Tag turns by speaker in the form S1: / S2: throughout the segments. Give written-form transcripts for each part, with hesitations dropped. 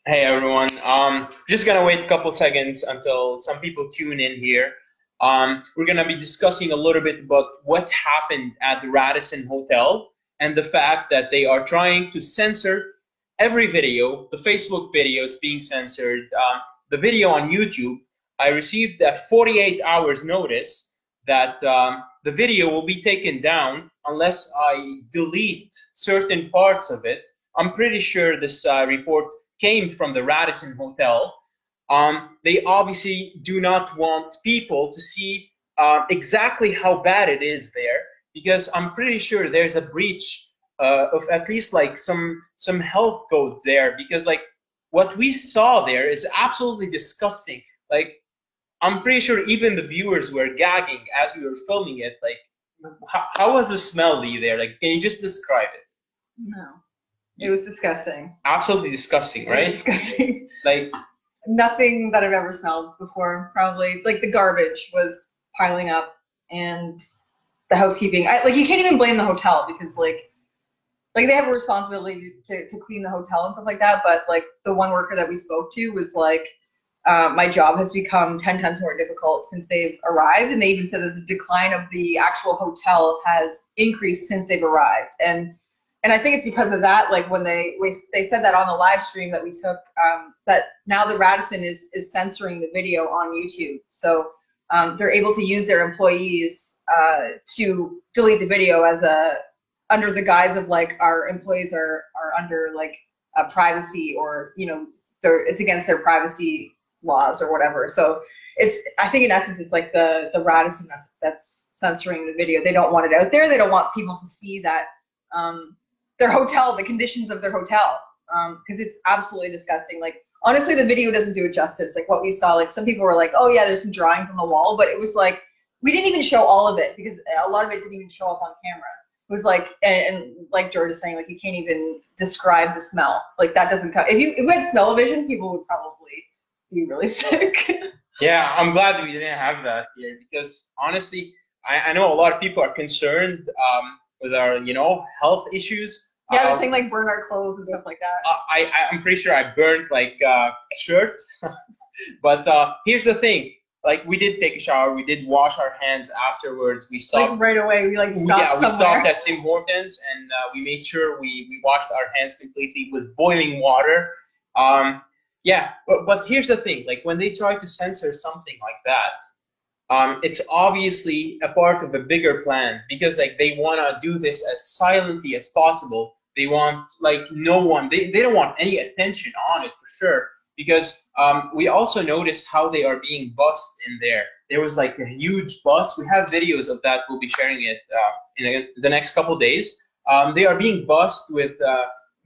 S1: Hey everyone. Just gonna wait a couple seconds until some people tune in here. We're gonna be discussing a little bit about what happened at the Radisson Hotel and the fact that they are trying to censor every video. The Facebook video is being censored. The video on YouTube, I received a 48 hours notice that the video will be taken down unless I delete certain parts of it. I'm pretty sure this report came from the Radisson Hotel. They obviously do not want people to see exactly how bad it is there, because I'm pretty sure there's a breach of at least like some health codes there, because like what we saw there is absolutely disgusting. Like I'm pretty sure even the viewers were gagging as we were filming it. Like how was the smell there? Like can you just describe it?
S2: No, it was disgusting.
S1: Absolutely disgusting,
S2: It was
S1: right?
S2: disgusting.
S1: Like
S2: Nothing that I've ever smelled before. Probably like the garbage was piling up, and the housekeeping. Like you can't even blame the hotel because like they have a responsibility to clean the hotel and stuff like that. But like the one worker that we spoke to was like, my job has become 10 times more difficult since they've arrived, and they even said that the decline of the actual hotel has increased since they've arrived. And I think it's because of that. Like when they said that on the live stream that we took, that now the Radisson is censoring the video on YouTube. So they're able to use their employees to delete the video as under the guise of like our employees are under like a privacy, or it's against their privacy laws or whatever. So I think in essence it's like the Radisson that's censoring the video. They don't want it out there. They don't want people to see that. Their hotel, the conditions of their hotel, because it's absolutely disgusting. Like honestly, the video doesn't do it justice. Like what we saw, like some people were like, oh yeah, there's some drawings on the wall, but it was like we didn't even show all of it because a lot of it didn't even show up on camera. It was like, and like George is saying, like you can't even describe the smell. Like that doesn't come. If you had smell-o-vision, people would probably be really sick.
S1: yeah, I'm glad we didn't have that here, because honestly, I know a lot of people are concerned with our health issues.
S2: Yeah, they're saying like burn our clothes and stuff like that.
S1: I'm pretty sure I burned like a shirt. But here's the thing. Like we did take a shower, we did wash our hands afterwards. We stopped
S2: like right away. We like stopped
S1: yeah, we
S2: somewhere.
S1: stopped at Tim Hortons, and we made sure we washed our hands completely with boiling water. Yeah, but here's the thing. Like when they try to censor something like that, it's obviously a part of a bigger plan, because like they want to do this as silently as possible. They want like no one, they don't want any attention on it for sure, because we also noticed how they are being bussed in there. There was like a huge bus. We have videos of that. We'll be sharing it in the next couple days. They are being bussed with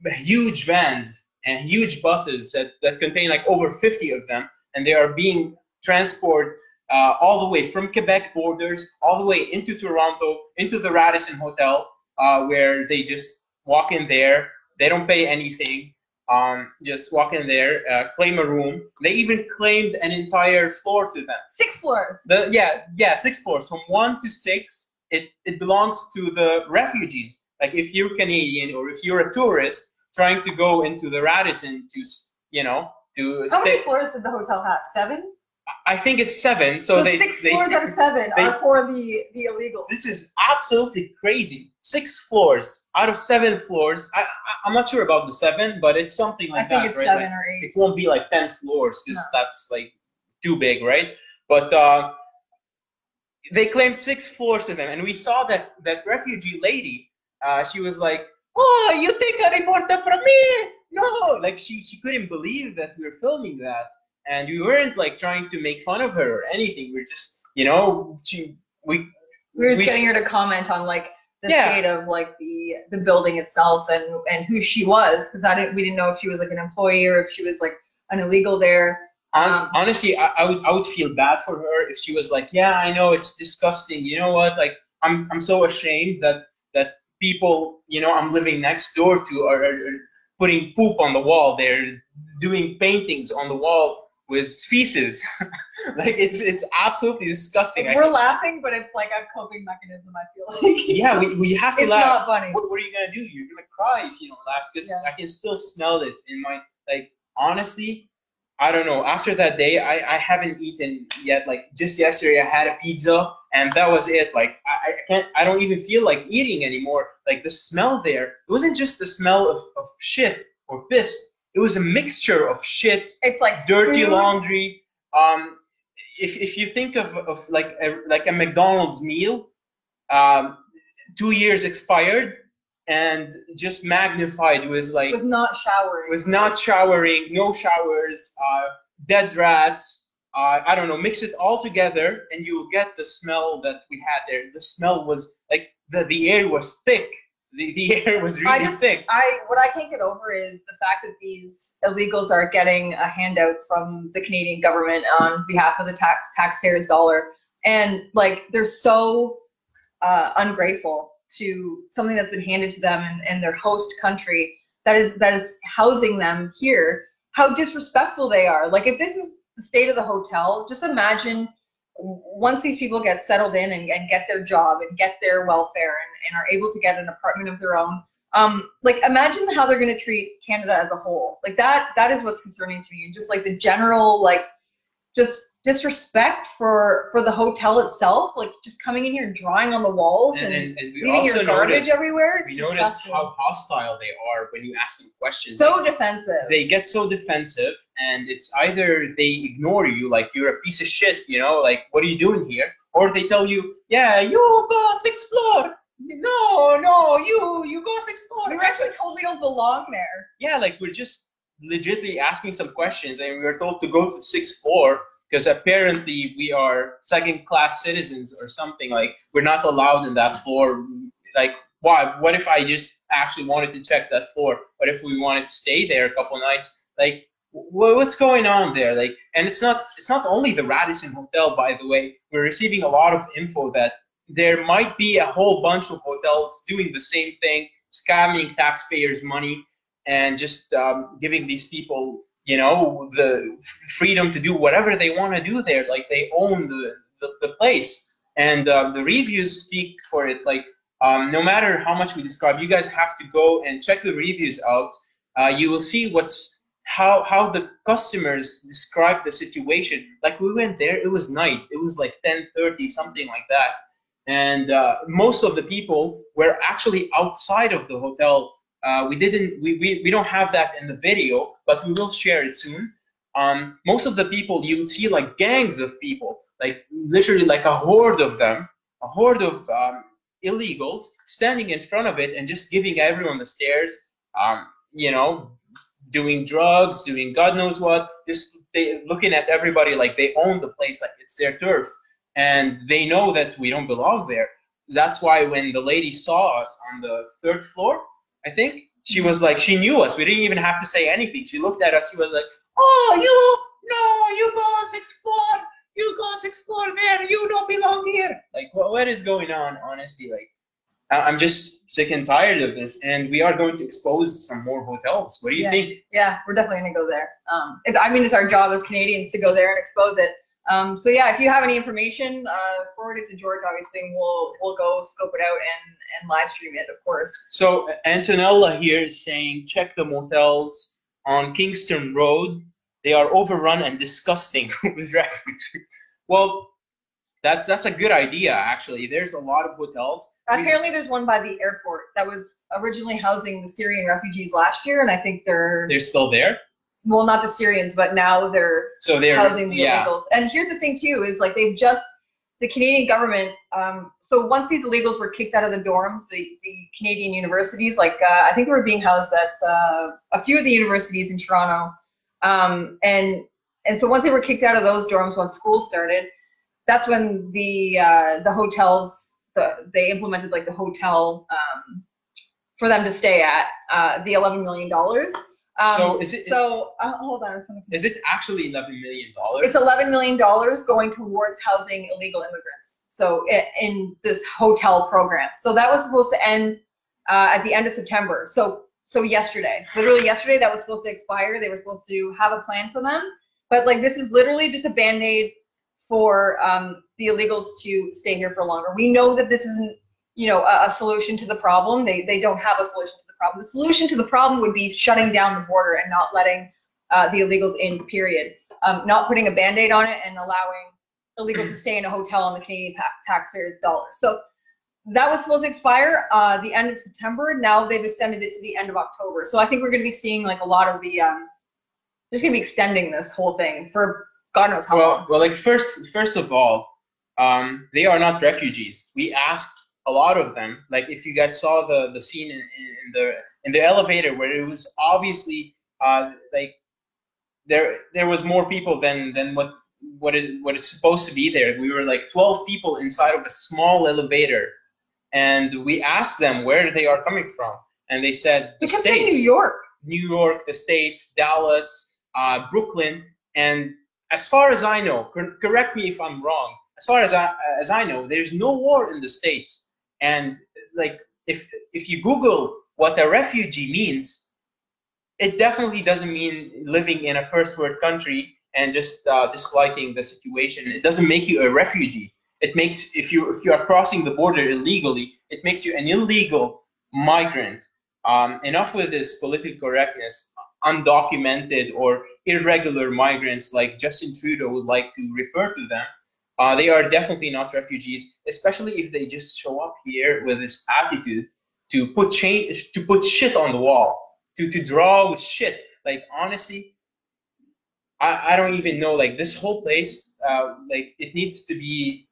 S1: huge vans and huge buses that contain like over 50 of them, and they are being transported all the way from Quebec borders, all the way into Toronto, into the Radisson Hotel, where they just walk in there. They don't pay anything. Just walk in there, claim a room. They even claimed an entire floor to them.
S2: 6 floors.
S1: Yeah, 6 floors. From 1 to 6, it belongs to the refugees. Like if you're Canadian or if you're a tourist trying to go into the Radisson to
S2: How many floors did the hotel have? 7?
S1: I think it's 7. So,
S2: So 6 floors out of 7 are for the illegals.
S1: This is absolutely crazy. 6 floors out of 7 floors. I'm not sure about the 7, but it's something like that,
S2: I think it's
S1: right?
S2: 7
S1: Like,
S2: or 8.
S1: it won't be like 10 floors, because that's like too big, right? But they claimed 6 floors to them, and we saw that refugee lady. She was like, "Oh, you take a reporter from me?" No, like she couldn't believe that we were filming that. And we weren't like trying to make fun of her or anything. We're just, we
S2: were just getting her to comment on like the state of like the building itself and who she was, because we didn't know if she was like an employee or if she was like an illegal there.
S1: Honestly, I would feel bad for her if she was like, yeah, I know it's disgusting. You know what? Like I'm so ashamed that people I'm living next door to are putting poop on the wall. They're doing paintings on the wall with feces. Like it's absolutely disgusting.
S2: We're laughing, but it's like a coping mechanism, I feel like.
S1: Yeah, we have to
S2: it's
S1: laugh.
S2: It's not funny.
S1: What are you gonna do? You're gonna cry if you don't laugh, because I can still smell it in my, like, honestly, I don't know. After that day, I haven't eaten yet. Like just yesterday, I had a pizza, and that was it. Like I can't. I don't even feel like eating anymore. Like the smell there, it wasn't just the smell of shit or piss. It was a mixture of shit,
S2: It's like
S1: dirty
S2: food.
S1: laundry. If you think of like a McDonald's meal, um, 2 years expired and just magnified was like
S2: With not showering.
S1: was not showering, no showers, dead rats. I don't know. Mix it all together, and you'll get the smell that we had there. The smell was like the air was thick. The air was really thick.
S2: What I can't get over is the fact that these illegals are getting a handout from the Canadian government on behalf of the taxpayers' dollar, and like they're so ungrateful to something that's been handed to them in their host country that is housing them here. How disrespectful they are. Like if this is the state of the hotel, just imagine once these people get settled in and get their job and get their welfare and are able to get an apartment of their own. Like imagine how they're going to treat Canada as a whole. Like that is what's concerning to me. And just like the general like just disrespect for the hotel itself, like just coming in here and drawing on the walls and leaving your garbage everywhere.
S1: We noticed how hostile they are when you ask them questions.
S2: So defensive.
S1: They get so defensive, and it's either they ignore you, like you're a piece of shit, you know, like what are you doing here? Or they tell you, yeah, you go 6th floor. No, you go 6th floor.
S2: We were actually told we don't belong there.
S1: Yeah, like we're just legitimately asking some questions, and we were told to go to the 6th floor because apparently we are second-class citizens or something. Like we're not allowed in that floor. Like why? What if I just actually wanted to check that floor? What if we wanted to stay there a couple nights? Like what's going on there? Like, and it's not only the Radisson Hotel, by the way. We're receiving a lot of info that there might be a whole bunch of hotels doing the same thing, scamming taxpayers' money and just giving these people, you know, the freedom to do whatever they want to do there. Like they own the place, and the reviews speak for it. Like no matter how much we describe, you guys have to go and check the reviews out. You will see how the customers describe the situation. Like we went there, it was night. It was like 10:30, something like that. And most of the people were actually outside of the hotel. We don't have that in the video, but we will share it soon. Most of the people, you would see like gangs of people, like literally like a horde of them, a horde of illegals standing in front of it and just giving everyone the stares, you know, doing drugs, doing God knows what, just looking at everybody like they own the place, like it's their turf. And they know that we don't belong there. That's why when the lady saw us on the 3rd floor, I think, she was like, she knew us. We didn't even have to say anything. She looked at us. She was like, oh, you go 6th floor. You go 6th floor there. You don't belong here. Like, what is going on, honestly? Like, I'm just sick and tired of this. And we are going to expose some more hotels. What do you think?
S2: Yeah, we're definitely going to go there. I mean, it's our job as Canadians to go there and expose it. So yeah, if you have any information, forward it to George, obviously, and we'll go scope it out and live stream it, of course.
S1: So Antonella here is saying, check the motels on Kingston Road. They are overrun and disgusting. Well, that's a good idea, actually. There's a lot of hotels.
S2: Apparently there's one by the airport that was originally housing the Syrian refugees last year, and I think they're
S1: still there?
S2: Well, not the Syrians, but now they're housing the illegals. And here's the thing too, is like the Canadian government, so once these illegals were kicked out of the dorms, the Canadian universities, like I think they were being housed at a few of the universities in Toronto. And so once they were kicked out of those dorms, once school started, that's when the hotels, they implemented like the hotel for them to stay at, the $11 million.
S1: So is it?
S2: So hold on.
S1: Is it actually $11 million?
S2: It's $11 million going towards housing illegal immigrants. So in this hotel program. So that was supposed to end at the end of September. So yesterday, literally yesterday, that was supposed to expire. They were supposed to have a plan for them. But like this is literally just a Band-Aid for the illegals to stay here for longer. We know that this isn't, you know, a solution to the problem. They don't have a solution to the problem. The solution to the problem would be shutting down the border and not letting the illegals in, period. Not putting a Band-Aid on it and allowing illegals to stay in a hotel on the Canadian taxpayers' dollars. So that was supposed to expire the end of September. Now they've extended it to the end of October. So I think we're going to be seeing like a lot of the, just going to be extending this whole thing for God knows how long.
S1: Well, like first of all, they are not refugees. We asked a lot of them. Like if you guys saw the scene in the elevator where it was obviously like there was more people than what is supposed to be there. We were like 12 people inside of a small elevator, and we asked them where they are coming from, and they said the States, New York, the States, Dallas, Brooklyn, and as far as I know, correct me if I'm wrong. As far as I know, there's no war in the States, and like if you Google what a refugee means, it definitely doesn't mean living in a first world country and just disliking the situation. It doesn't make you a refugee. It makes, if you are crossing the border illegally, it makes you an illegal migrant. Enough with this political correctness. Undocumented or irregular migrants, like Justin Trudeau would like to refer to them, they are definitely not refugees, especially if they just show up here with this attitude to put shit on the wall. To draw with shit. Like honestly, I don't even know. Like this whole place, like it needs to be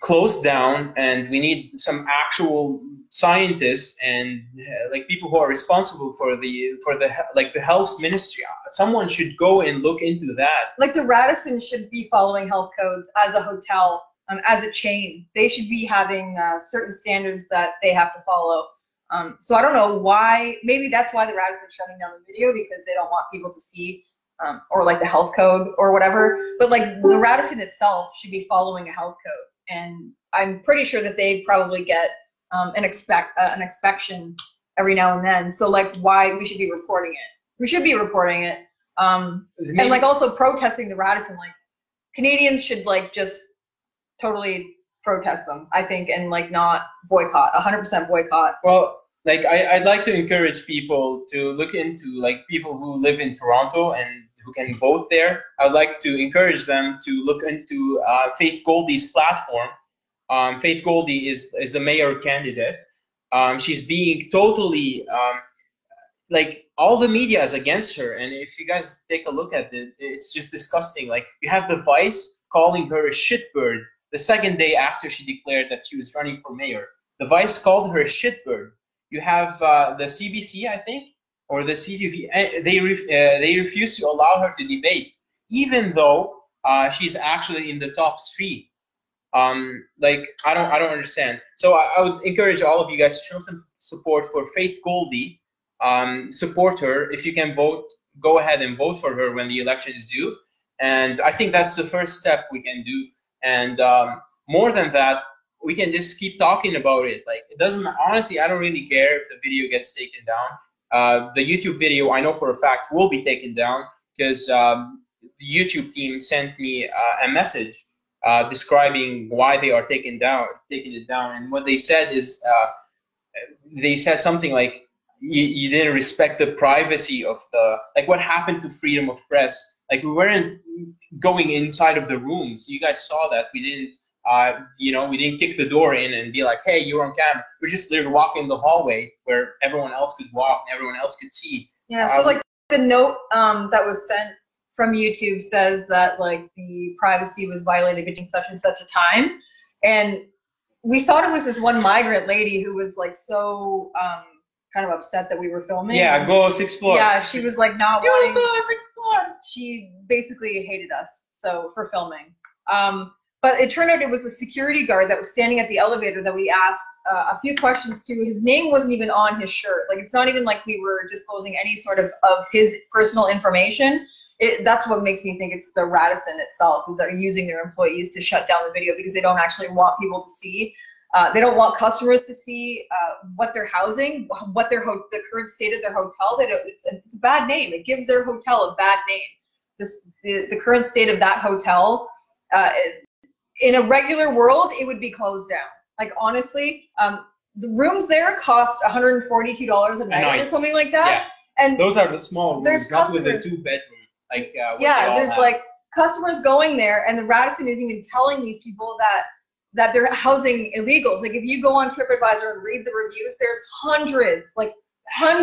S1: closed down, and we need some actual scientists and like people who are responsible for the health ministry. Someone should go and look into that.
S2: Like the Radisson should be following health codes as a hotel, as a chain. They should be having certain standards that they have to follow. So I don't know why, maybe that's why the Radisson's shutting down the video, because they don't want people to see, or like the health code or whatever. But like the Radisson itself should be following a health code. And I'm pretty sure that they probably get an inspection every now and then. So like why we should be reporting it. We should be reporting it. And like also protesting the Radisson, like Canadians should like just totally protest them, I think, and like not boycott, 100% boycott.
S1: Well, like I'd like to encourage people to look into like people who live in Toronto and who can vote there. I'd like to encourage them to look into Faith Goldie's platform. Faith Goldie is a mayor candidate. She's being totally like all the media is against her, and if you guys take a look at it, it's just disgusting. Like you have the Vice calling her a shitbird the second day after she declared that she was running for mayor. The Vice called her a shitbird. You have the CBC, I think, or the CTV. They refuse to allow her to debate, even though she's actually in the top 3. Like I don't understand. So I would encourage all of you guys to show some support for Faith Goldie. Support her. If you can vote, go ahead and vote for her when the election is due. And I think that's the first step we can do. And more than that, we can just keep talking about it. Like it doesn't, honestly, I don't really care if the video gets taken down. The YouTube video, I know for a fact, will be taken down because the YouTube team sent me a message describing why they are taking it down. And what they said is, they said something like, you didn't respect the privacy of like what happened to freedom of press. Like we weren't going inside of the rooms. You guys saw that. We didn't, we didn't kick the door in and be like, hey, you're on camera. We're just literally walking the hallway where everyone else could walk and everyone else could see.
S2: Yeah, so like the note that was sent from YouTube says that like the privacy was violated between such and such a time. And we thought it was this one migrant lady who was like so kind of upset that we were filming.
S1: Yeah, go 6th floor.
S2: Yeah, she was like not wanting. Go 6th floor. She basically hated us for filming. But it turned out it was a security guard that was standing at the elevator that we asked a few questions to. His name wasn't even on his shirt. Like it's not even like we were disclosing any sort of his personal information. That's what makes me think it's the Radisson itself, is they're using their employees to shut down the video because they don't actually want people to see. They don't want customers to see what they're housing, what the current state of their hotel. It's a bad name. It gives their hotel a bad name. The current state of that hotel, in a regular world, it would be closed down. Like honestly, the rooms there cost $142 a night or something like that.
S1: Yeah.
S2: And
S1: those are the small rooms, not with the 2 bedrooms. like what they
S2: Yeah,
S1: all
S2: there's
S1: have.
S2: like customers going there, and the Radisson isn't even telling these people that they're housing illegals. Like if you go on TripAdvisor and read the reviews, there's hundreds, like hundreds,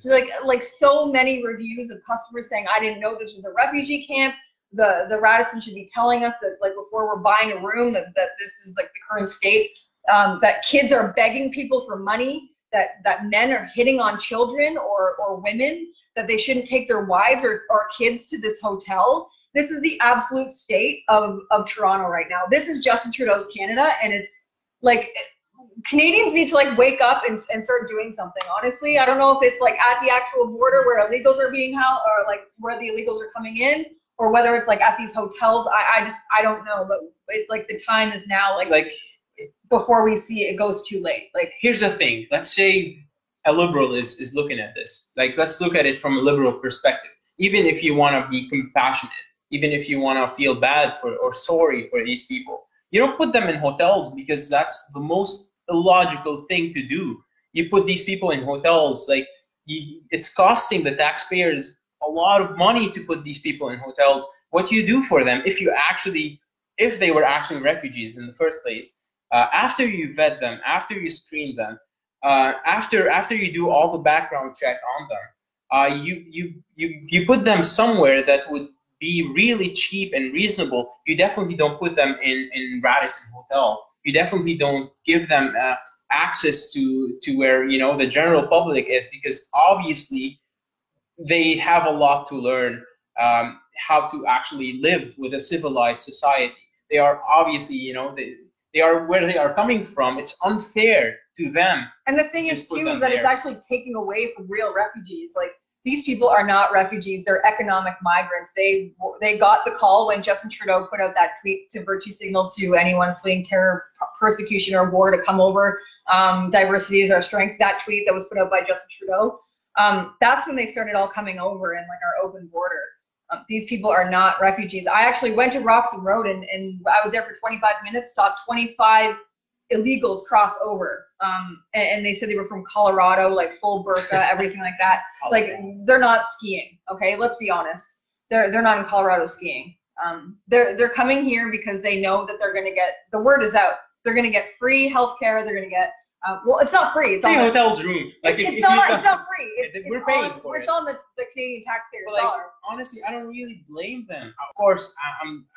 S1: Thousands.
S2: like so many reviews of customers saying, I didn't know this was a refugee camp. The Radisson should be telling us that, like, before we're buying a room, that this is like the current state. That kids are begging people for money, that men are hitting on children or women, that they shouldn't take their wives or kids to this hotel. This is the absolute state of Toronto right now. This is Justin Trudeau's Canada, and it's like Canadians need to like wake up and start doing something. Honestly, I don't know if it's like at the actual border where illegals are being held, or like where the illegals are coming in, or whether it's like at these hotels. I don't know, but like the time is now, like before we see it goes too late. Like,
S1: here's the thing. Let's say a liberal is looking at this. Like, let's look at it from a liberal perspective. Even if you want to be compassionate, even if you want to feel bad for or sorry for these people, you don't put them in hotels, because that's the most illogical thing to do. You put these people in hotels, like it's costing the taxpayers a lot of money to put these people in hotels. What do you do for them if they were actually refugees in the first place? After you vet them, after you screen them, after you do all the background check on them, you put them somewhere that would be really cheap and reasonable. You definitely don't put them in Radisson Hotel. You definitely don't give them access to where the general public is, because obviously they have a lot to learn, how to actually live with a civilized society. They are obviously, they are where they are coming from. It's unfair to them.
S2: And the thing is too is that it's actually taking away from real refugees. Like, these people are not refugees; they're economic migrants. They got the call when Justin Trudeau put out that tweet to virtue signal to anyone fleeing terror, persecution, or war to come over. Diversity is our strength. That tweet that was put out by Justin Trudeau. That's when they started all coming over in like our open border. These people are not refugees. I actually went to Roxham Road and I was there for 25 minutes, saw 25 illegals cross over. And they said they were from Colorado, like full burqa, everything like that. Like, they're not skiing, okay? Let's be honest. They're not in Colorado skiing. They're coming here because they know that they're going to get, the word is out, they're going to get free healthcare, they're going to get, well, it's not free. It's
S1: free
S2: on
S1: hotels room. Like
S2: it's not free.
S1: We're paying for it.
S2: It's on the Canadian taxpayers'
S1: But, like,
S2: dollar.
S1: honestly, I don't really blame them. Of course,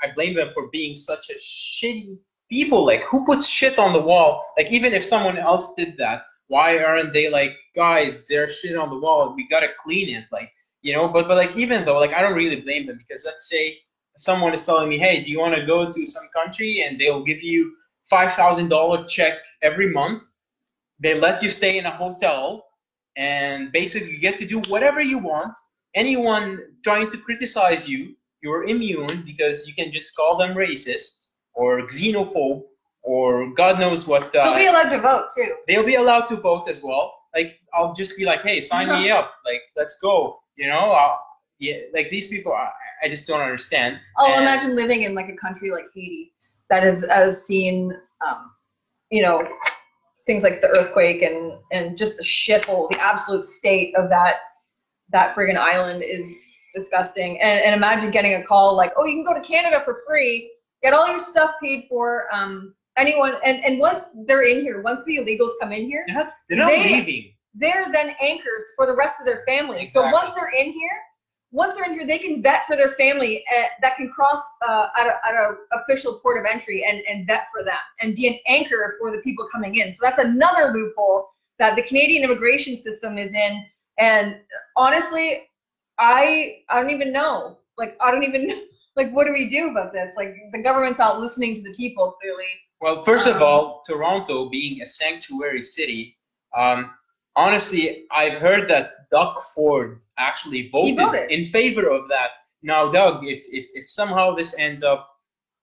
S1: I blame them for being such a shitty people. Like, who puts shit on the wall? Like, even if someone else did that, why aren't they like, guys, there's shit on the wall, we gotta clean it? Like, but like, even though, like, I don't really blame them, because let's say someone is telling me, hey, do you want to go to some country and they'll give you $5,000 check every month. They let you stay in a hotel and basically you get to do whatever you want. Anyone trying to criticize you, you're immune, because you can just call them racist or xenophobe or God knows what.
S2: They'll be allowed to vote too.
S1: They'll be allowed to vote as well. Like, I'll just be like, hey, sign me up. Like, let's go. Yeah, like, these people, I just don't understand.
S2: Imagine living in like a country like Haiti that has seen, things like the earthquake and just the shithole, the absolute state of that friggin' island is disgusting. And imagine getting a call like, oh, you can go to Canada for free, get all your stuff paid for. Anyone, and once they're in here, once the illegals come in here,
S1: they're not leaving.
S2: They're then anchors for the rest of their family.
S1: Exactly.
S2: So once they're in here, they can vet for their family that can cross at a official port of entry and vet for them and be an anchor for the people coming in. So that's another loophole that the Canadian immigration system is in. And honestly, I don't even know. Like, what do we do about this? Like, the government's not listening to the people, clearly.
S1: Well, first of all, Toronto being a sanctuary city, honestly, I've heard that Doug Ford actually voted in favor of that. Now, Doug, if somehow this ends up,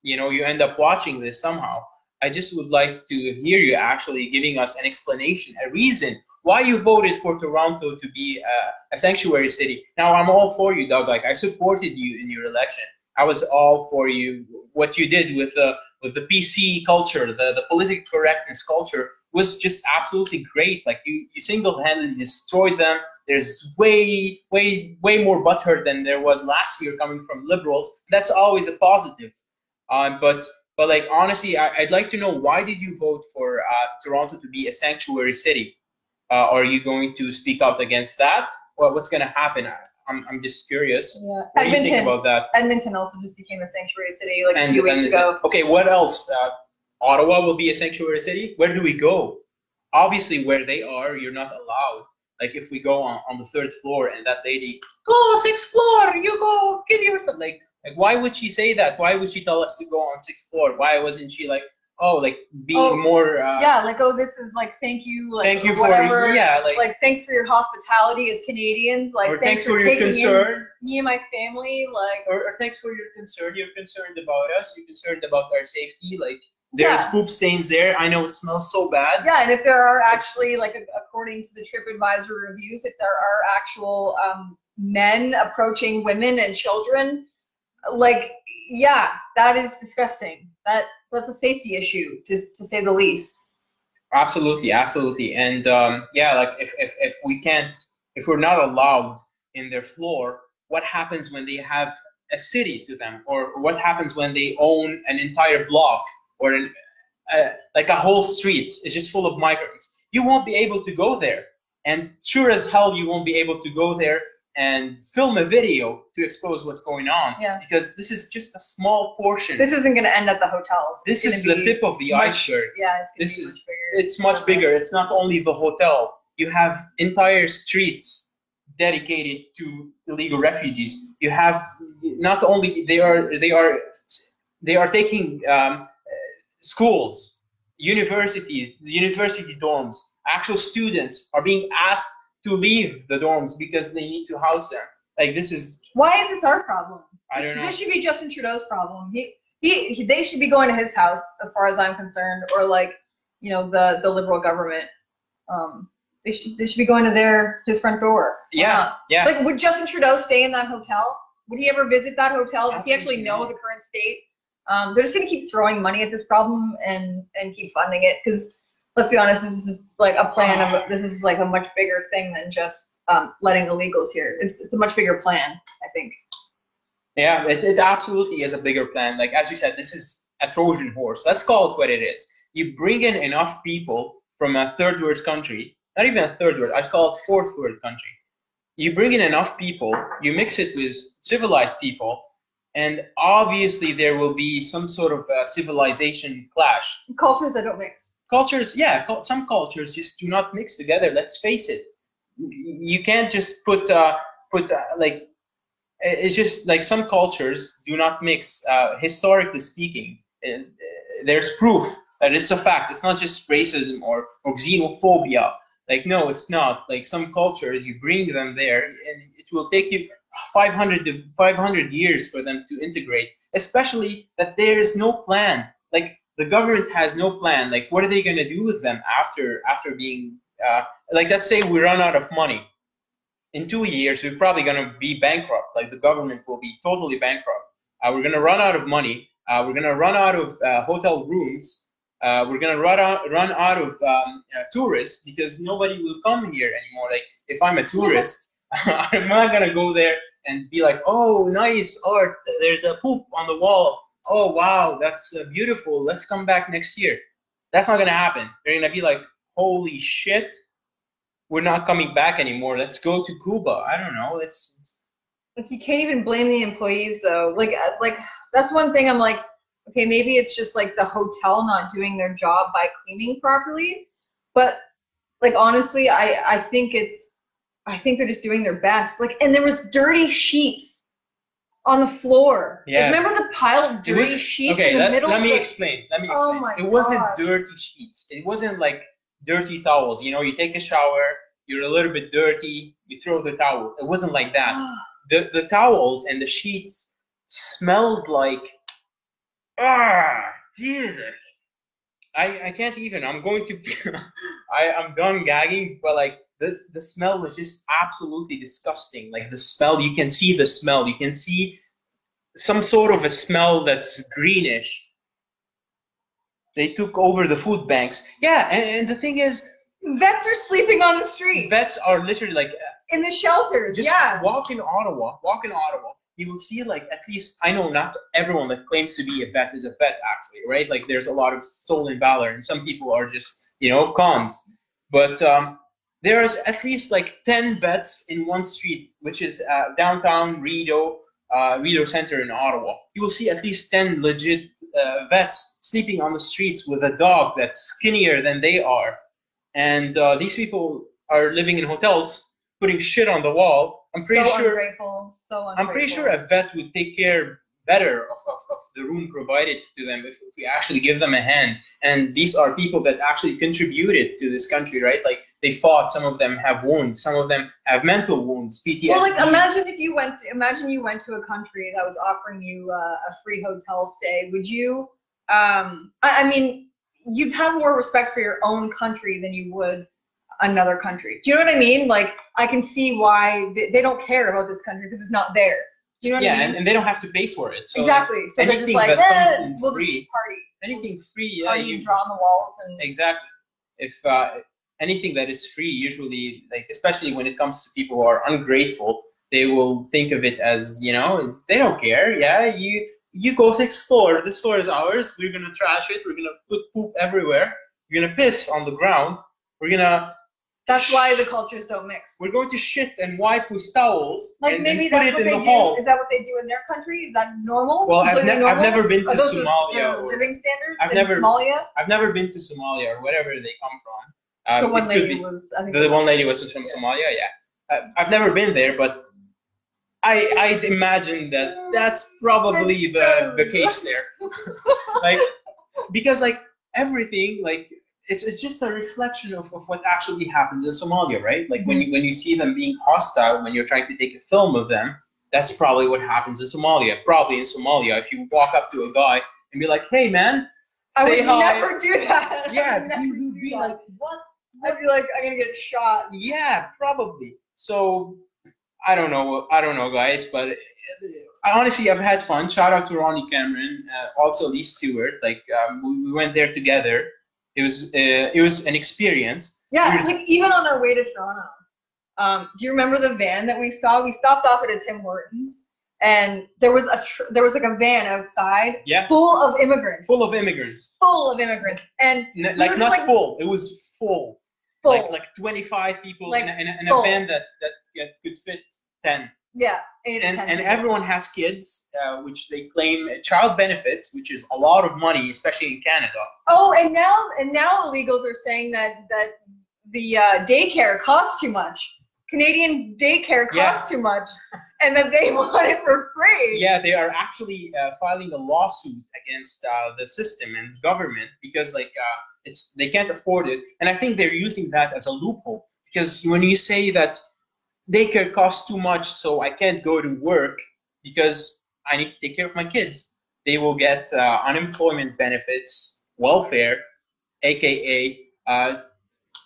S1: you end up watching this somehow, I just would like to hear you actually giving us an explanation, a reason why you voted for Toronto to be a sanctuary city. Now, I'm all for you, Doug. Like, I supported you in your election. I was all for you. What you did with the PC culture, the political correctness culture, was just absolutely great. Like you single-handedly destroyed them. There's way more butthurt than there was last year coming from liberals. That's always a positive. But like honestly, I'd like to know, why did you vote for Toronto to be a sanctuary city? Are you going to speak out against that? What's going to happen? I'm just curious.
S2: Yeah.
S1: What do you think about that?
S2: Edmonton also just became a sanctuary city like a few weeks ago.
S1: Okay, what else? Ottawa will be a sanctuary city. Where do we go? Obviously, where they are, you're not allowed. Like if we go on the third floor and that lady, go sixth floor, you go kill yourself. Like why would she say that? Why would she tell us to go on sixth floor? Why wasn't she like, oh, like being more?
S2: Yeah, like, oh, this is like, thank you, like,
S1: thank you
S2: whatever.
S1: For yeah,
S2: like thanks for your hospitality as Canadians. Like,
S1: or thanks for your concern.
S2: Me and my family, like.
S1: Or thanks for your concern. You're concerned about us. You're concerned about our safety. Like. There's poop stains there. I know it smells so bad.
S2: Yeah, and if there are actually, like, according to the TripAdvisor reviews, if there are actual men approaching women and children, like, yeah, that is disgusting. That's a safety issue, to say the least.
S1: Absolutely, absolutely. And yeah, like if we're not allowed in their floor, what happens when they have a city to them, or what happens when they own an entire block? Or like a whole street is just full of migrants. You won't be able to go there, and sure as hell you won't be able to go there and film a video to expose what's going on.
S2: Yeah.
S1: Because this is just a small portion.
S2: This isn't going to end at the hotels.
S1: This is the tip of the iceberg.
S2: Yeah, it's much bigger.
S1: It's much bigger. It's not only the hotel. You have entire streets dedicated to illegal refugees. You have not only they are taking schools, universities, university dorms. Actual students are being asked to leave the dorms because they need to house them. Like, this is.
S2: Why is this our problem?
S1: I don't know.
S2: This should be Justin Trudeau's problem. They should be going to his house, as far as I'm concerned, or like, you know, the Liberal government. They should be going to his front door.
S1: Yeah, yeah.
S2: Like, would Justin Trudeau stay in that hotel? Would he ever visit that hotel? Does he actually know the current state? They're just going to keep throwing money at this problem and keep funding it, because let's be honest, this is like a plan this is like a much bigger thing than just letting illegals here. It's a much bigger plan, I think.
S1: Yeah, it absolutely is a bigger plan. Like, as you said, this is a Trojan horse. Let's call it what it is. You bring in enough people from a third world country, not even a third world, I'd call it fourth world country. You bring in enough people, you mix it with civilized people, and obviously there will be some sort of civilization clash.
S2: Cultures that don't mix.
S1: Cultures, yeah, some cultures just do not mix together. Let's face it. You can't just put like, it's just like some cultures do not mix. Historically speaking, there's proof that it's a fact. It's not just racism or xenophobia. Like, no, it's not. Like, some cultures, you bring them there, and it will take you 500 years for them to integrate, especially that there is no plan. Like, the government has no plan. Like, what are they going to do with them after being like, let's say we run out of money. In 2 years, we're probably going to be bankrupt. Like, the government will be totally bankrupt. We're going to run out of money. We're going to run out of hotel rooms. We're going to run out of tourists, because nobody will come here anymore. Like, if I'm a tourist, I'm not going to go there and be like, oh, nice art. There's a poop on the wall. Oh, wow, that's beautiful. Let's come back next year. That's not going to happen. They're going to be like, holy shit, we're not coming back anymore. Let's go to Cuba. I don't know. It's
S2: like, you can't even blame the employees, though. Like that's one thing I'm like, okay, maybe it's just like the hotel not doing their job by cleaning properly. But like, honestly, I think they're just doing their best. Like, and there was dirty sheets on the floor.
S1: Yeah.
S2: Like, remember the pile of dirty sheets in the middle?
S1: Let me explain.
S2: Oh my
S1: God. It wasn't dirty sheets. It wasn't like dirty towels. You know, you take a shower, you're a little bit dirty, you throw the towel. It wasn't like that. The towels and the sheets smelled like, Jesus. I can't even. I'm going to. I'm done gagging. But like, the smell was just absolutely disgusting. Like, the smell, you can see the smell. You can see some sort of a smell that's greenish. They took over the food banks. Yeah, and the thing is,
S2: vets are sleeping on the street.
S1: vets are literally like
S2: in the shelters.
S1: just
S2: Yeah.
S1: walk in Ottawa. You will see like at least I know not everyone that claims to be a vet is a vet actually, right? Like there's a lot of stolen valor, and some people are just cons. But there's at least like 10 vets in one street, which is downtown Rideau Center in Ottawa. You will see at least 10 legit vets sleeping on the streets with a dog that's skinnier than they are. And these people are living in hotels, putting shit on the wall. I'm pretty sure.
S2: Ungrateful, so ungrateful.
S1: I'm pretty sure a vet would take care better of the room provided to them if we actually give them a hand. And these are people that actually contributed to this country, right? Like they fought. Some of them have wounds. Some of them have mental wounds, PTSD.
S2: Well, like imagine you went to a country that was offering you a free hotel stay. Would you? I mean, you'd have more respect for your own country than you would another country. Do you know what I mean? Like, I can see why they don't care about this country because it's not theirs. Do you know what I mean?
S1: Yeah, and they don't have to pay for it. So
S2: exactly. So they're just like, we'll
S1: free,
S2: just party.
S1: Anything free, yeah.
S2: You draw on the walls and
S1: exactly. If anything that is free, usually, like especially when it comes to people who are ungrateful, they will think of it as they don't care. Yeah, you go to explore. This floor is ours. We're gonna trash it. We're gonna put poop everywhere. We're gonna piss on the ground. We're gonna.
S2: That's why the cultures don't mix.
S1: We're going to shit and wipe with towels
S2: like
S1: and,
S2: maybe
S1: and put
S2: that's
S1: it
S2: what
S1: in
S2: they
S1: the
S2: do.
S1: hall.
S2: Is that what they do in their country? Is that normal?
S1: Well, I've never been to
S2: Are those
S1: Somalia.
S2: The living standards
S1: Somalia? I've never been to Somalia or wherever they come from.
S2: The one lady was. I think
S1: the one lady was from Somalia. Yeah, I've never been there, but I'd imagine that's probably the case there. Like because like everything like. It's just a reflection of what actually happened in Somalia, right? Like when you see them being hostile, when you're trying to take a film of them, that's probably what happens in Somalia. Probably in Somalia, if you walk up to a guy and be like, "Hey, man, say hi."
S2: I would never do that.
S1: Yeah, you'd be like, "What?"
S2: I'd be like, "I'm gonna get shot."
S1: Yeah, probably. So I don't know, guys, but honestly, I've had fun. Shout out to Ronnie Cameron, also Lee Stewart. Like we went there together. It was an experience.
S2: Yeah, like even on our way to Toronto. Do you remember the van that we saw? We stopped off at a Tim Hortons, and there was like a van outside, full of immigrants.
S1: Full of immigrants.
S2: And
S1: like not full. It was full.
S2: Full.
S1: Like 25 people in a van that could fit 10.
S2: Yeah.
S1: And everyone has kids, which they claim child benefits, which is a lot of money, especially in Canada.
S2: Oh, and now illegals are saying that the daycare costs too much. Canadian daycare costs too much, and that they want it for free.
S1: Yeah, they are actually filing a lawsuit against the system and government because they can't afford it, and I think they're using that as a loophole because when you say that daycare costs too much, so I can't go to work because I need to take care of my kids. They will get unemployment benefits, welfare, aka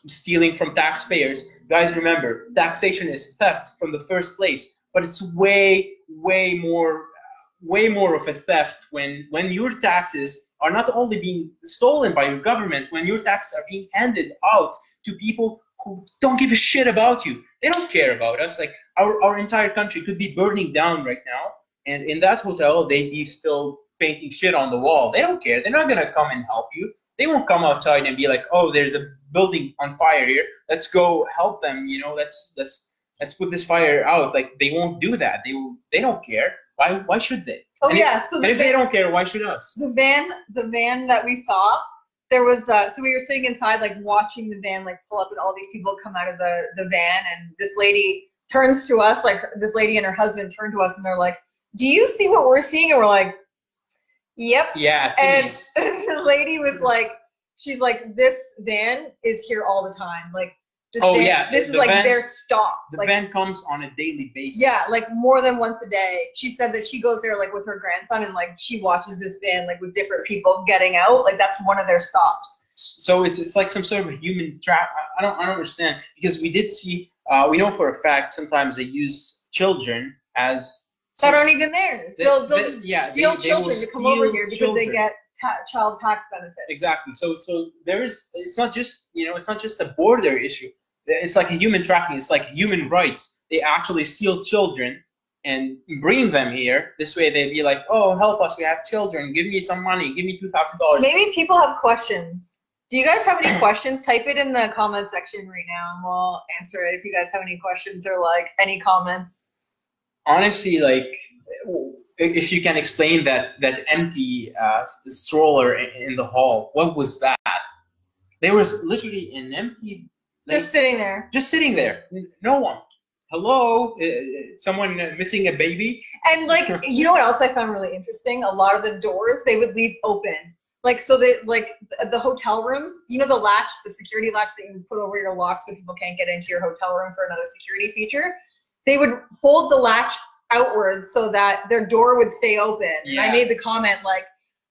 S1: stealing from taxpayers. Guys, remember, taxation is theft from the first place, but it's way more of a theft when your taxes are not only being stolen by your government, when your taxes are being handed out to people who don't give a shit about you. They don't care about us. Like our entire country could be burning down right now, and in that hotel they'd be still painting shit on the wall. They don't care. They're not gonna come and help you. They won't come outside and be like, "Oh, there's a building on fire here. Let's go help them. Let's put this fire out." Like they won't do that. They don't care. Why should they?
S2: Oh,
S1: and
S2: yeah.
S1: If they don't care, why should us?
S2: The van that we saw. There was so we were sitting inside like watching the van like pull up and all these people come out of the van, and this lady turns to us, like this lady and her husband turn to us and they're like, "Do you see what we're seeing?" And we're like, "Yep."
S1: Yeah.
S2: And the lady was like, she's like, "This van is here all the time. Like this is like their stop.
S1: The
S2: like,
S1: van comes on a daily basis.
S2: Yeah, like more than once a day." She said that she goes there like with her grandson and like she watches this van like with different people getting out. Like that's one of their stops.
S1: So it's like some sort of a human trap. I don't understand because we did see we know for a fact sometimes they use children as
S2: that aren't even theirs. They'll just steal children to come over here because they get child tax benefits.
S1: Exactly. So there is. It's not just it's not just a border issue. It's like a human trafficking. It's like human rights. They actually steal children and bring them here. This way they'd be like, oh, help us. We have children. Give me some money. Give me $2,000.
S2: Maybe people have questions. Do you guys have any questions? Type it in the comment section right now, and we'll answer it. If you guys have any questions or like any comments.
S1: Honestly, like, if you can explain that empty stroller in the hall, what was that? There was literally an empty. Like,
S2: just sitting there.
S1: Just sitting there. No one. Hello, someone missing a baby.
S2: And like, you know what else I found really interesting? A lot of the doors they would leave open. Like, so they, like, the hotel rooms, you know, the latch, the security latch that you put over your lock so people can't get into your hotel room for another security feature. They would hold the latch outwards so that their door would stay open.
S1: Yeah.
S2: I made the comment, like,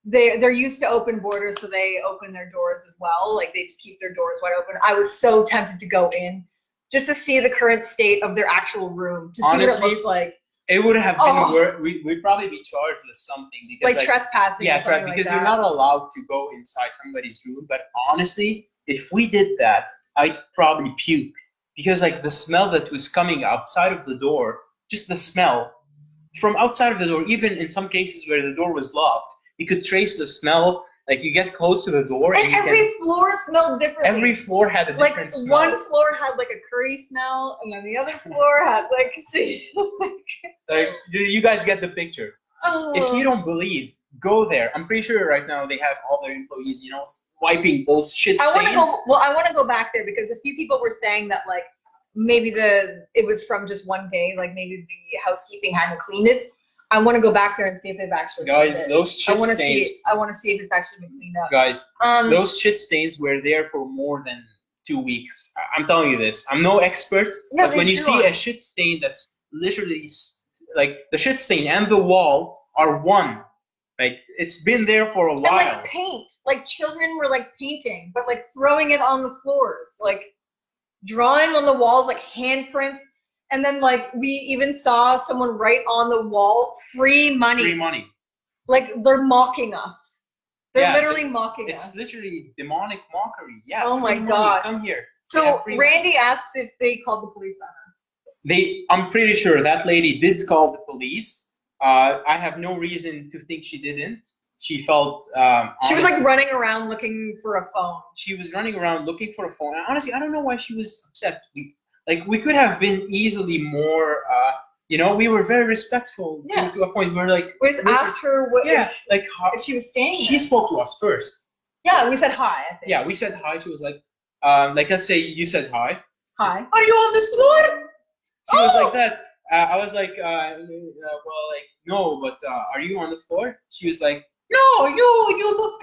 S2: they're used to open borders, so they open their doors as well. Like, they just keep their doors wide open. I was so tempted to go in just to see the current state of their actual room, to see what it looks like.
S1: It would have been we'd probably be charged with something because
S2: like trespassing.
S1: Yeah, correct. Because you're not allowed to go inside somebody's room. But honestly, if we did that, I'd probably puke because like the smell that was coming outside of the door, just the smell from outside of the door. Even in some cases where the door was locked, you could trace the smell. Like you get close to the door,
S2: and every floor smelled differently.
S1: Every floor had a different smell.
S2: One floor had like a curry smell, and then the other floor had like.
S1: Like, you guys get the picture.
S2: Oh.
S1: If you don't believe, go there. I'm pretty sure right now they have all their employees, wiping those shit stains.
S2: I want to go back there because a few people were saying that like maybe it was from just one day, like maybe the housekeeping hadn't cleaned it. I want to go back there and see if they've actually.
S1: Guys, those shit stains.
S2: I want to see if it's actually been cleaned up.
S1: Guys, those shit stains were there for more than 2 weeks. I'm telling you this. I'm no expert, but when you see a shit stain that's literally like the shit stain and the wall are one. Like it's been there for a while.
S2: And like paint, like children were like painting, but like throwing it on the floors, like drawing on the walls, like handprints. And then, like, we even saw someone write on the wall, free money.
S1: Free money.
S2: Like, they're mocking us. They're literally mocking us.
S1: It's literally demonic mockery. Yeah.
S2: Oh my gosh.
S1: Come here.
S2: So, Randy asks if they called the police on us.
S1: I'm pretty sure that lady did call the police. I have no reason to think she didn't. She felt.
S2: She was, like, running around looking for a phone.
S1: She was running around looking for a phone. And honestly, I don't know why she was upset. We could have been easily more, we were very respectful to a point where like.
S2: We just asked her if she was staying there.
S1: She spoke to us first.
S2: Yeah, we said hi, I think.
S1: Yeah, we said hi. She was like let's say you said hi.
S2: Hi.
S1: Are you on this floor? She was like that. I was like, no, but are you on the floor? She was like, no, you look,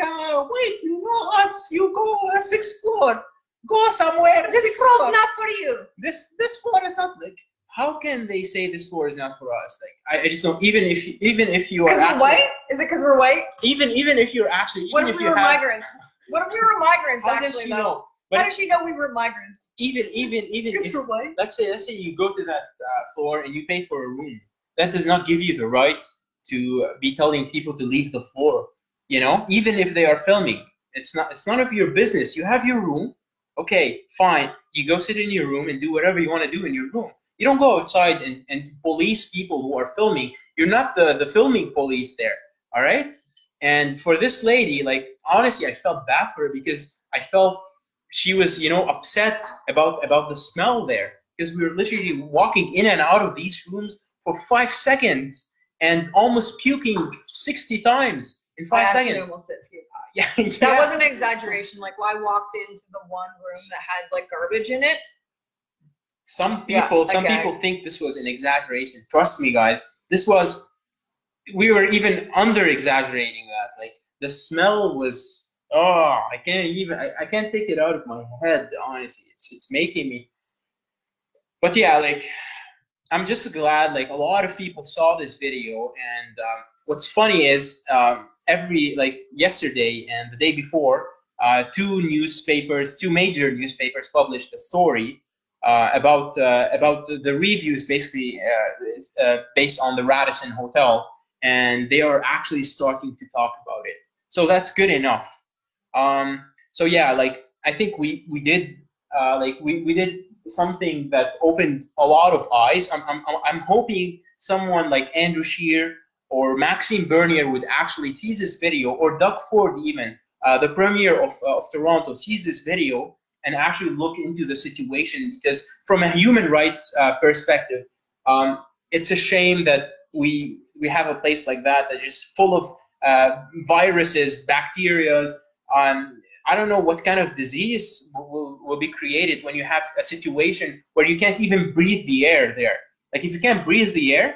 S1: wait, you know us, you go 6th floor. Go somewhere.
S2: This floor is not for you.
S1: This floor is not like. How can they say this floor is not for us? Like I just don't. Even if you are.
S2: Because we're white? Is it because we're white?
S1: Even if you're actually.
S2: What if we were migrants? What if we were migrants?
S1: How does she know?
S2: How does she know we were migrants?
S1: Even if
S2: we're white.
S1: Let's say you go to that floor and you pay for a room. That does not give you the right to be telling people to leave the floor. Even if they are filming, it's none of your business. You have your room. Okay, fine. You go sit in your room and do whatever you want to do in your room. You don't go outside and police people who are filming. You're not the filming police there, all right? And for this lady, like, honestly, I felt bad for her because I felt she was, upset about the smell there because we were literally walking in and out of these rooms for 5 seconds and almost puking 60 times in 5 seconds.
S2: I almost said puke.
S1: Yeah.
S2: That wasn't an exaggeration. Like, I walked into the one room that had like garbage in it.
S1: Some people think this was an exaggeration. Trust me, guys. We were even under exaggerating that. Like the smell was. Oh, I can't take it out of my head. Honestly, it's making me. But yeah, like I'm just glad. Like a lot of people saw this video, and what's funny is. Yesterday and the day before, two major newspapers published a story about the reviews, basically based on the Radisson Hotel, and they are actually starting to talk about it. So that's good enough. So yeah, like I think we did we did something that opened a lot of eyes. I'm hoping someone like Andrew Scheer or Maxime Bernier would actually see this video, or Doug Ford even, the premier of Toronto, sees this video and actually look into the situation, because from a human rights perspective, it's a shame that we have a place like that that's just full of viruses, bacteria. I don't know what kind of disease will be created when you have a situation where you can't even breathe the air there. Like if you can't breathe the air,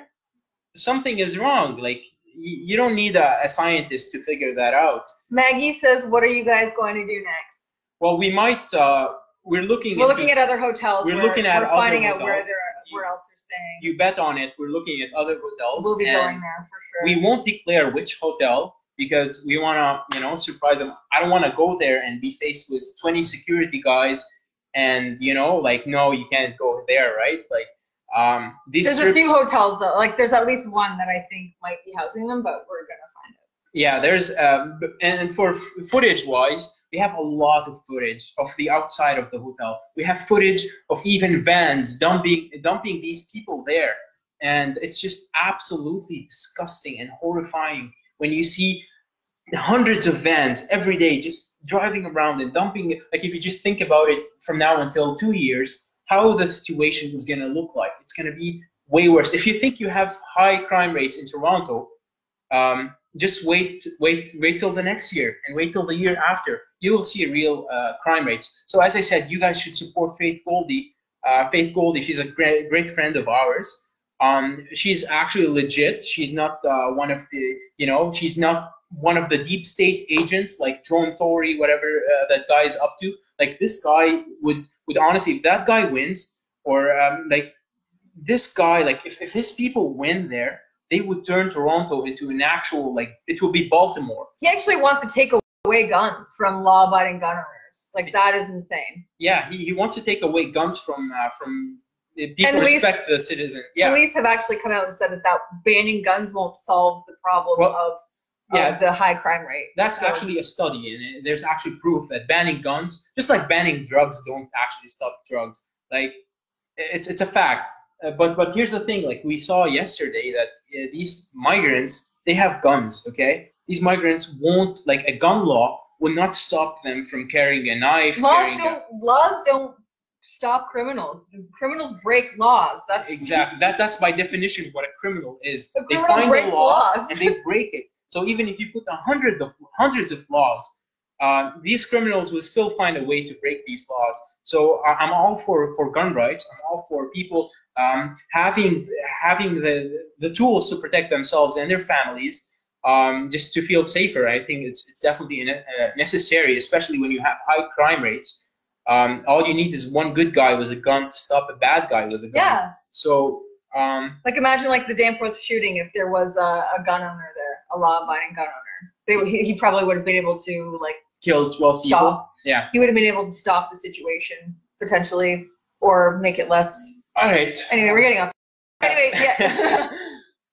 S1: something is wrong. Like you don't need a scientist to figure that out.
S2: Maggie says, "What are you guys going to do next?"
S1: Well, we might. We're looking
S2: at other hotels.
S1: We're looking at
S2: we're finding
S1: other
S2: out where
S1: hotels.
S2: where else they're staying.
S1: You bet on it. We're looking at other hotels.
S2: We'll be going there for sure.
S1: We won't declare which hotel because we want to, surprise them. I don't want to go there and be faced with 20 security guys and, like, no, you can't go there, right? Like,
S2: there's a few hotels though. Like, there's at least one that I think might be housing them, but we're gonna find out.
S1: Yeah, there's and for footage wise, we have a lot of footage of the outside of the hotel. We have footage of even vans dumping these people there, and it's just absolutely disgusting and horrifying when you see hundreds of vans every day just driving around and dumping it. Like if you just think about it from now until 2 years, how the situation is going to look like. It's going to be way worse. If you think you have high crime rates in Toronto, just wait till the next year and wait till the year after. You will see real crime rates. So as I said, you guys should support Faith Goldie. Faith Goldie, she's a great friend of ours. She's actually legit. She's not one of the, she's not one of the deep state agents like John Tory, whatever that guy is up to. Like this guy would honestly, if that guy wins, or like this guy, like if his people win there, they would turn Toronto into an actual, like, it will be Baltimore.
S2: He actually wants to take away guns from law-abiding gun owners. Like, that is insane.
S1: Yeah, he wants to take away guns from people respect the citizen. Yeah.
S2: Police have actually come out and said that banning guns won't solve the problem of the high crime rate.
S1: That's actually a study, and there's actually proof that banning guns, just like banning drugs, don't actually stop drugs. Like, it's a fact. But here's the thing, like we saw yesterday that these migrants, they have guns, okay? These migrants won't, like a gun law will not stop them from carrying a knife.
S2: Laws don't stop criminals. Criminals break laws. That's
S1: exactly, that's by definition what a criminal is. They find the law and they break it. So even if you put hundreds of laws, these criminals will still find a way to break these laws. So I'm all for gun rights. I'm all for people having the tools to protect themselves and their families, just to feel safer. I think it's definitely necessary, especially when you have high crime rates. All you need is one good guy with a gun to stop a bad guy with a gun.
S2: Yeah.
S1: So
S2: like imagine like the Danforth shooting. If there was a gun owner there, a law-abiding gun owner, he probably would have been able to like
S1: kill 12 people. Yeah.
S2: He would have been able to stop the situation potentially, or make it less.
S1: All right.
S2: Anyway, we're getting off. Anyway, yeah.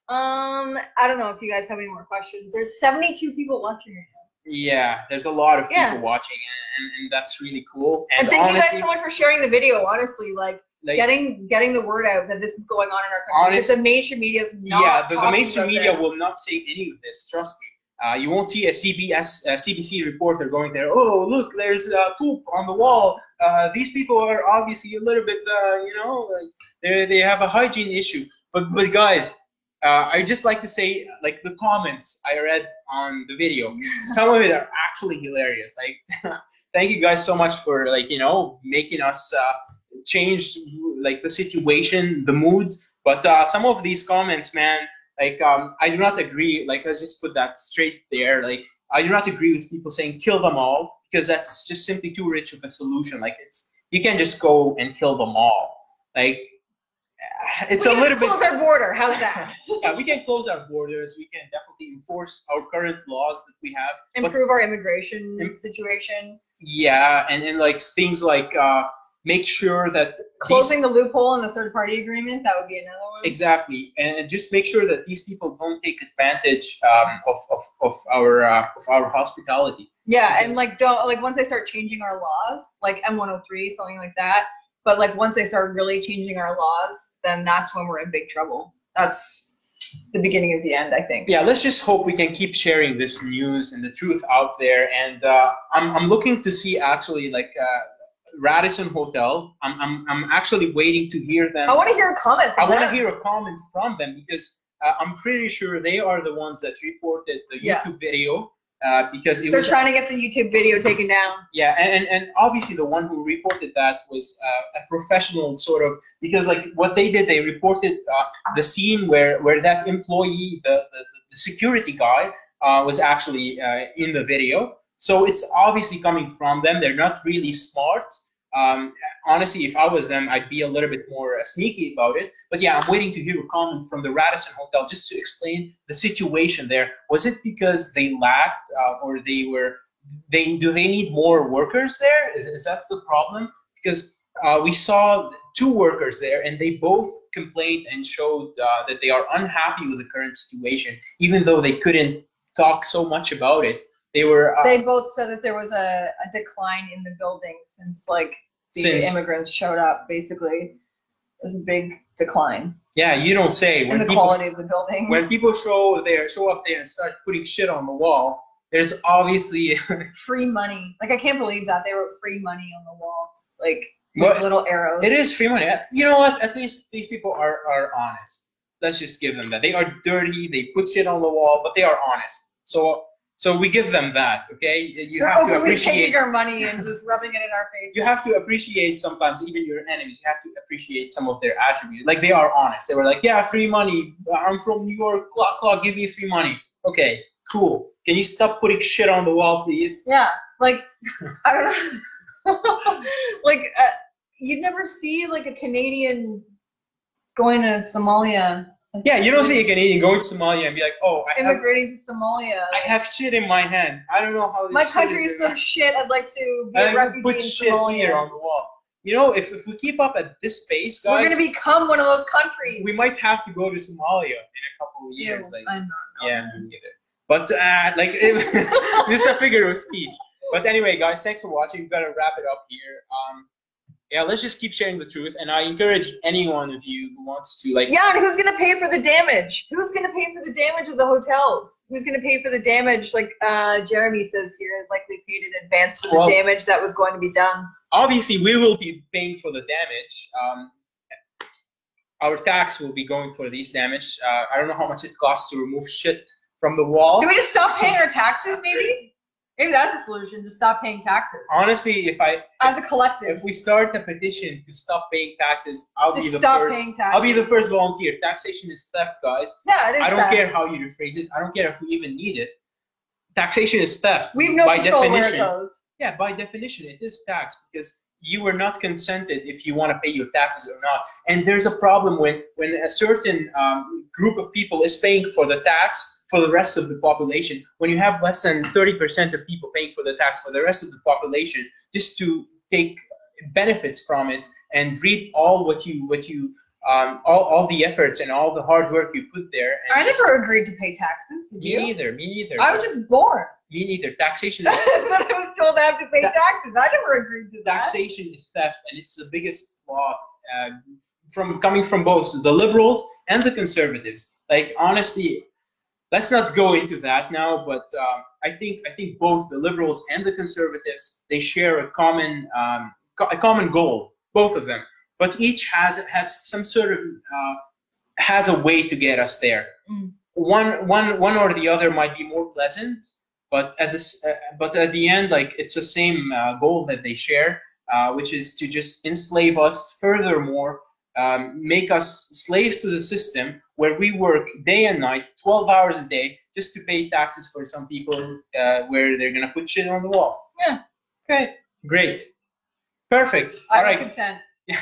S2: I don't know if you guys have any more questions. There's 72 people watching right now.
S1: Yeah, there's a lot of people watching, and that's really cool.
S2: And thank you guys so much for sharing the video. Honestly, like getting the word out that this is going on in our country. Because the mainstream media is not.
S1: Yeah, the mainstream media will not say any of this. Trust me. You won't see a CBC reporter going there. Oh, look, there's poop on the wall. These people are obviously a little bit, like they have a hygiene issue. But guys, I just like to say, like the comments I read on the video, some of it are actually hilarious. Like, thank you guys so much for making us change like the situation, the mood. But some of these comments, man. Like, I do not agree, like, let's just put that straight there. Like, I do not agree with people saying kill them all, because that's just simply too rich of a solution. Like, you can't just go and kill them all. Like, it's a little bit.
S2: We can close our border. How's that?
S1: Yeah, we can close our borders. We can definitely enforce our current laws that we have.
S2: Improve our immigration situation.
S1: Yeah, and like things like make sure that
S2: closing the loophole in the third-party agreement, that would be another one.
S1: Exactly, and just make sure that these people don't take advantage of our hospitality.
S2: Yeah, and like don't like once they start changing our laws, like M103, something like that. But like once they start really changing our laws, then that's when we're in big trouble. That's the beginning of the end, I think.
S1: Yeah, let's just hope we can keep sharing this news and the truth out there. And I'm looking to see actually like Radisson Hotel. I'm actually waiting to hear them.
S2: I want to hear a comment from
S1: I want
S2: them.
S1: to hear a comment from them because I'm pretty sure they are the ones that reported the YouTube video because
S2: they're trying to get the YouTube video taken down.
S1: Yeah, and obviously the one who reported that was a professional sort of, because like what they did, they reported the scene where that employee, the security guy, was actually in the video. So it's obviously coming from them. They're not really smart. Honestly, if I was them, I'd be a little bit more sneaky about it. But yeah, I'm waiting to hear a comment from the Radisson Hotel just to explain the situation there. Was it because they lacked, or do they need more workers there? Is that the problem? Because we saw 2 workers there, and they both complained and showed that they are unhappy with the current situation, even though they couldn't talk so much about it. They were.
S2: They both said that there was a decline in the building since like the immigrants showed up. Basically, there's a big decline.
S1: Yeah, you don't say.
S2: In the quality of the building.
S1: When people show up there and start putting shit on the wall, there's obviously
S2: free money. Like I can't believe that they wrote free money on the wall, like with little arrows.
S1: It is free money. You know what? At least these people are honest. Let's just give them that. They are dirty. They put shit on the wall, but they are honest. So we give them that, okay? You have to appreciate
S2: taking our money and just rubbing it in our faces.
S1: You have to appreciate sometimes even your enemies. You have to appreciate some of their attributes. Like they are honest. They were like, yeah, free money. I'm from New York. Clock, give me free money. Okay, cool. Can you stop putting shit on the wall, please?
S2: Yeah, like I don't know. Like you'd never see like a Canadian going to Somalia.
S1: Yeah, you don't see a Canadian going to Somalia and be like, oh,
S2: immigrating to Somalia.
S1: I have shit in my hand. I don't know how this
S2: my country is so shit. I'd like to be a refugee
S1: put
S2: in
S1: shit
S2: Somalia.
S1: Here on the wall. You know, if we keep up at this pace, guys,
S2: we're gonna become one of those countries.
S1: We might have to go to Somalia in a couple of years.
S2: Like, I'm not.
S1: Yeah, me neither. But like, this is a figure of speech. But anyway, guys, thanks for watching. We've got to wrap it up here. Yeah, let's just keep sharing the truth, and I encourage any one of you who wants to like.
S2: Yeah, and who's gonna pay for the damage? Who's gonna pay for the damage of the hotels? Who's gonna pay for the damage? Like Jeremy says here, likely paid in advance for the damage that was going to be done.
S1: Obviously, we will be paying for the damage. Our tax will be going for these damage. I don't know how much it costs to remove shit from the wall.
S2: Can we just stop paying our taxes, maybe? Maybe that's a solution, to stop paying taxes.
S1: Honestly,
S2: as a collective,
S1: if we start a petition to stop paying taxes, I'll be the first volunteer. Taxation is theft, guys.
S2: Yeah, it is.
S1: I don't care how you rephrase it. I don't care if we even need it. Taxation is theft.
S2: We have no control where it goes.
S1: Yeah, by definition, it is tax because you were not consented if you want to pay your taxes or not. And there's a problem when a certain group of people is paying for the tax for the rest of the population. When you have less than 30% of people paying for the tax for the rest of the population, just to take benefits from it and reap all all the efforts and all the hard work you put there. And
S2: I never agreed to pay taxes. Did you?
S1: Me neither.
S2: I was just born.
S1: Me neither. Taxation.
S2: Then I was told I have to pay taxes. I never agreed to that.
S1: Taxation is theft, and it's the biggest flaw coming from both the liberals and the conservatives. Like honestly, let's not go into that now. But I think both the liberals and the conservatives, they share a common goal, both of them. But each has some sort of has a way to get us there. One or the other might be more pleasant. But at the end, like it's the same goal that they share, which is to just enslave us furthermore, make us slaves to the system where we work day and night, 12 hours a day, just to pay taxes for some people where they're gonna put shit on the wall.
S2: Yeah, great,
S1: perfect.
S2: I don't consent.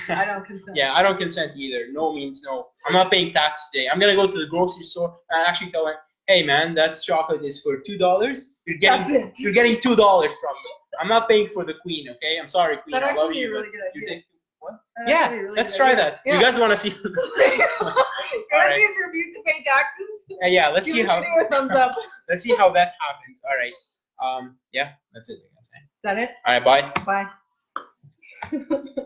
S2: I don't consent.
S1: Yeah, I don't consent either. No means no. I'm not paying taxes today. I'm gonna go to the grocery store and actually tell them, hey man, that chocolate is for $2. You're getting $2 from me. I'm not paying for the queen, okay? I'm sorry, queen. I love you.
S2: Really good idea.
S1: What? Yeah, let's try that. You guys want to see?
S2: You want to see his reviews to pay taxes?
S1: Yeah, let's
S2: Give
S1: see
S2: this
S1: how
S2: video a thumbs up.
S1: let's see how that happens. All right. Yeah, that's it. I guess.
S2: Is that it?
S1: All right. Bye.
S2: Bye.